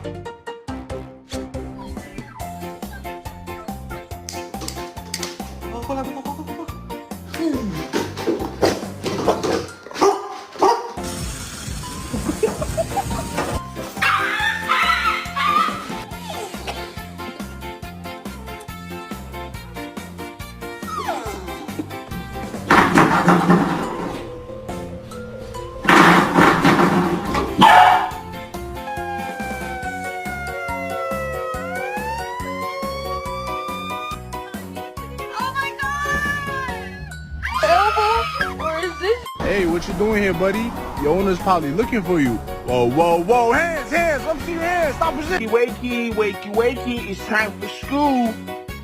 Ako, lapit ako. Hey, what you doing here, buddy? Your owner's probably looking for you. Whoa, whoa, whoa, hands, let me see your hands, stop resisting. Wakey, wakey, wakey, it's time for school.